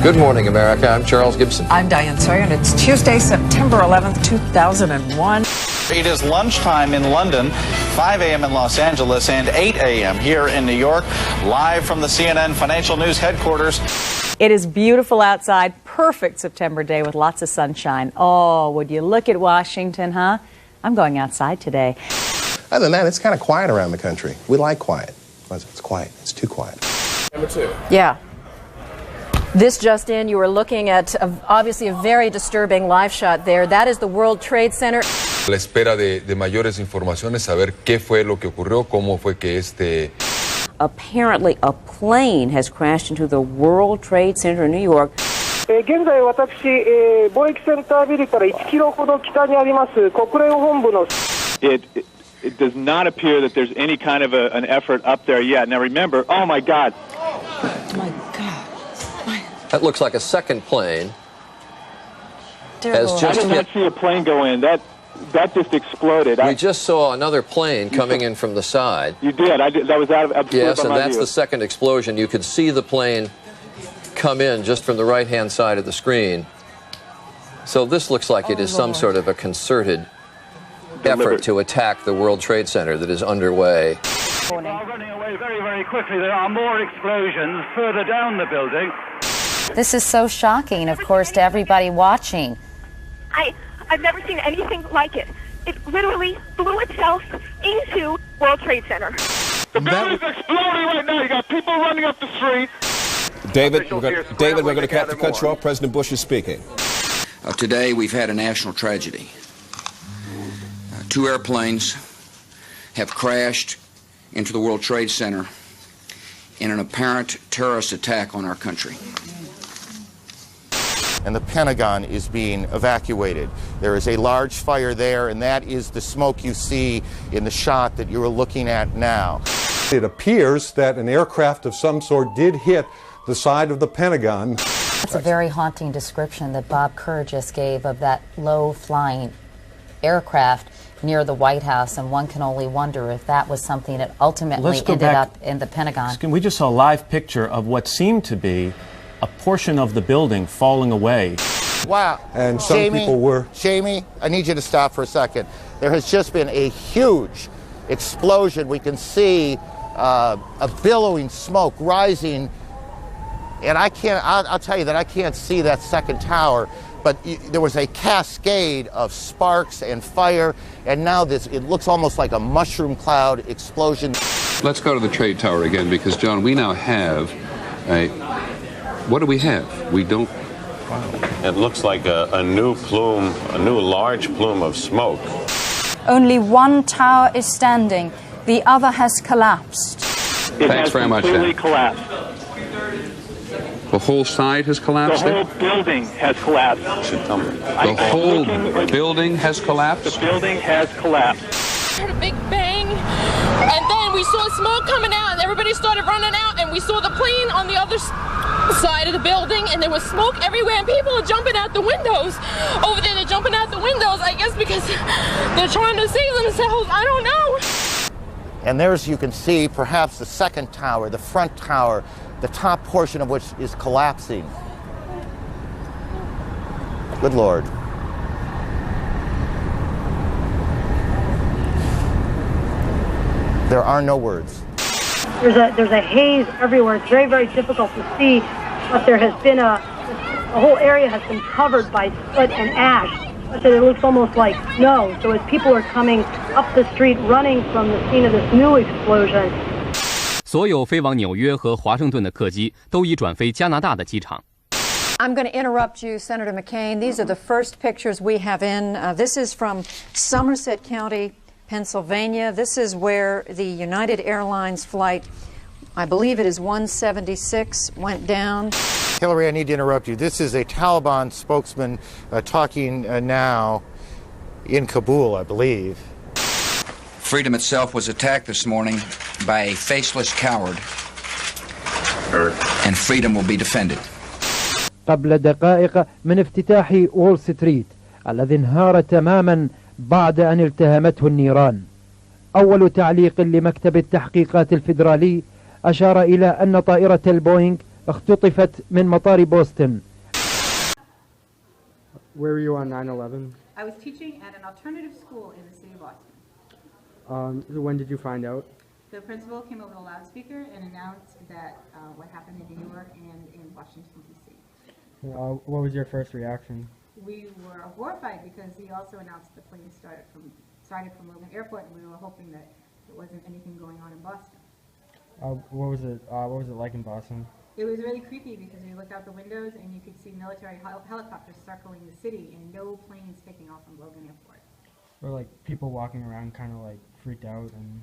Good morning, America. I'm Charles Gibson. I'm Diane Sawyer, and it's Tuesday, September 11th, 2001. It is lunchtime in London, 5 a.m. in Los Angeles, and 8 a.m. here in New York, live from the CNN Financial News headquarters. It is beautiful outside, perfect September day with lots of sunshine. Oh, would you look at Washington, huh? I'm going outside today. Other than that, it's kind of quiet around the country. We like quiet. It's quiet. It's too quiet. Number 2. Yeah. This just in, you were looking at obviously a very disturbing live shot there. That is the World Trade Center. A la espera de mayores informaciones, saber qué fue lo que ocurrió, cómo fue que Apparently a plane has crashed into the World Trade Center in New York. 現在私、貿易センタービルから1キロほど北にあります国連本部の It does not appear that there's any kind of an effort up there yet. Now remember, oh my God. Oh my God. That looks like a second plane. I did not see a plane go in. That just exploded. We just saw another plane coming in from the side. You did. That was out of Yes, and that's the second explosion. You could see the plane come in just from the right-hand side of the screen. So this looks like it is some sort of a concerted effort to attack the World Trade Center that is underway. Running away very, very quickly. There are more explosions further down the building. This is so shocking, of course, to everybody watching. I've never seen anything like it. It literally blew itself into World Trade Center. The building's exploding right now. You got people running up the street. David, we're going to have to cut you off. President Bush is speaking. Today, we've had a national tragedy. 2 airplanes have crashed into the World Trade Center in an apparent terrorist attack on our country. And the Pentagon is being evacuated. There is a large fire there, and that is the smoke you see in the shot that you're looking at now. It appears that an aircraft of some sort did hit the side of the Pentagon. That's a very haunting description that Bob Kerr just gave of that low-flying aircraft near the White House, and one can only wonder if that was something that ultimately ended up in the Pentagon. We just saw a live picture of what seemed to be a portion of the building falling away. Wow. And some people were... Jamie, I need you to stop for a second. There has just been a huge explosion. We can see a billowing smoke rising, and I'll tell you that I can't see that second tower, but there was a cascade of sparks and fire, and now it looks almost like a mushroom cloud explosion. Let's go to the trade tower again, because, John, we now have what do we have? We don't... It looks like a new plume, a new large plume of smoke. Only one tower is standing. The other has collapsed. Thanks very much, Dan. It has completely collapsed. The whole side has collapsed? The whole building has collapsed. The whole building has collapsed? The building has collapsed. I heard a big bang, and then we saw smoke coming out, and everybody started running out, and we saw the plane on the other side of the building, and there was smoke everywhere, and people are jumping out the windows. Over there, they're jumping out the windows, I guess because they're trying to save themselves. I don't know. And there's, you can see, perhaps the second tower, the front tower, the top portion of which is collapsing. Good Lord. There are no words. There's a haze everywhere. It's very, very difficult to see, but there has been a whole area has been covered by soot and ash. So it looks almost like snow. So as people are coming up the street running from the scene of this new explosion. 所有飞往纽约和华盛顿的客机都已转飞加拿大的机场。 I'm going to interrupt you, Senator McCain. These are the first pictures we have in. This is from Somerset County, Pennsylvania. This is where the United Airlines flight, I believe it is 176, went down. Hillary, I need to interrupt you. This is a Taliban spokesman talking now in Kabul, I believe. Freedom itself was attacked this morning by a faceless coward, and freedom will be defended. قبل دقائق من افتتاح وول ستريت الذي انهار تماما بعد أن التهمته النيران. أول تعليق لمكتب التحقيقات الفيدرالي أشار إلى أن طائرة البوينغ اختطفت من مطار بوسطن. Where were you on 9/11? I was teaching at an alternative school in the city of Boston. When did you find out? The principal came over the loudspeaker and announced that what happened in New York and in Washington, D.C. What was your first reaction? We were horrified because he also announced the plane started from Logan Airport, and we were hoping that there wasn't anything going on in Boston. What was it like in Boston? It was really creepy because you looked out the windows and you could see military helicopters circling the city and no planes taking off from Logan Airport. Or like people walking around kind of like freaked out and...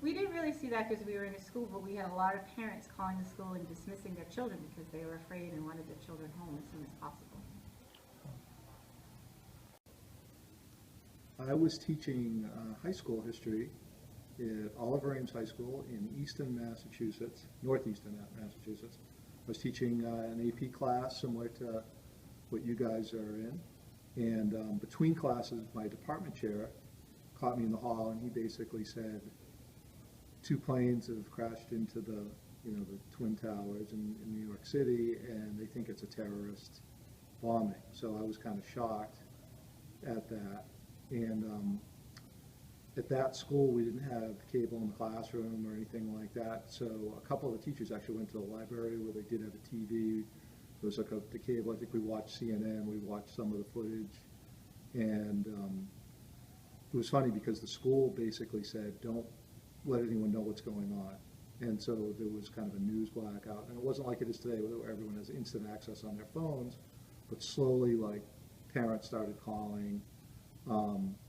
We didn't really see that because we were in a school, but we had a lot of parents calling the school and dismissing their children because they were afraid and wanted their children home as soon as possible. I was teaching high school history at Oliver Ames High School in Easton, Massachusetts, northeastern Massachusetts. I was teaching an AP class similar to what you guys are in. And between classes, my department chair caught me in the hall, and he basically said, 2 planes have crashed into the Twin Towers in New York City, and they think it's a terrorist bombing. So I was kind of shocked at that. And at that school, we didn't have cable in the classroom or anything like that. So a couple of the teachers actually went to the library where they did have a TV. It was like the cable. I think we watched CNN. We watched some of the footage. And it was funny because the school basically said, don't let anyone know what's going on. And so there was kind of a news blackout. And it wasn't like it is today where everyone has instant access on their phones, but slowly, like, parents started calling,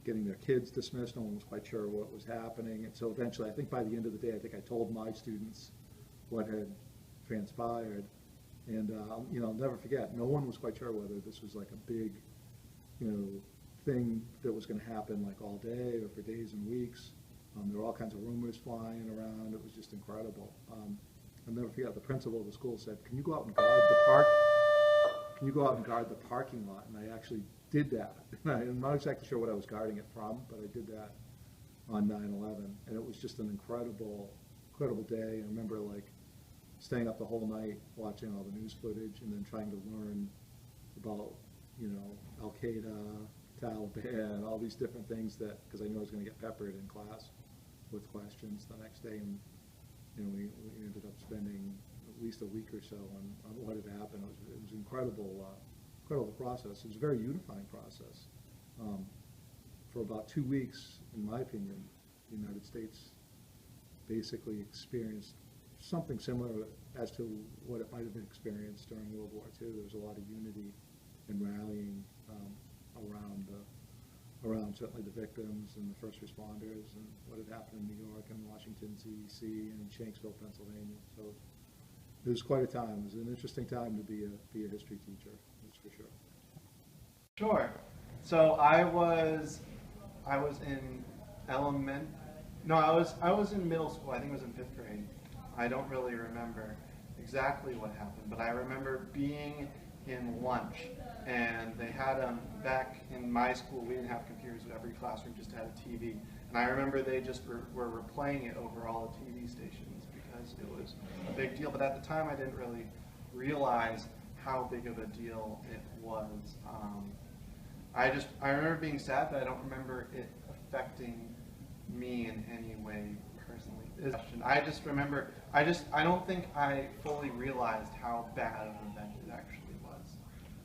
getting their kids dismissed. No one was quite sure what was happening. And so eventually, I think by the end of the day, I think I told my students what had transpired. And, I'll never forget, no one was quite sure whether this was like a big, thing that was going to happen like all day or for days and weeks. There were all kinds of rumors flying around. It was just incredible. I'll never forget, the principal of the school said, can you go out and guard the parking lot? And I actually did that. I'm not exactly sure what I was guarding it from, but I did that on 9/11. And it was just an incredible day. I remember like staying up the whole night watching all the news footage and then trying to learn about, Al-Qaeda, Taliban, all these different things because I knew I was going to get peppered in class with questions the next day. And, we ended up spending at least a week or so on what had happened. It was an incredible process. It was a very unifying process. For about 2 weeks, in my opinion, the United States basically experienced something similar as to what it might have been experienced during World War II. There was a lot of unity and rallying around certainly the victims and the first responders and what had happened in New York and Washington, D.C. and in Shanksville, Pennsylvania. So it was quite a time. It was an interesting time to be a history teacher, that's for sure. Sure. So I was in I was in middle school. I think it was in 5th grade. I don't really remember exactly what happened, but I remember being in lunch, and they had back in my school, we didn't have computers, but every classroom just had a TV. And I remember they just were replaying it over all the TV stations because it was a big deal. But at the time, I didn't really realize how big of a deal it was. I remember being sad, but I don't remember it affecting me in any way personally. I just remember, I don't think I fully realized how bad of an event it actually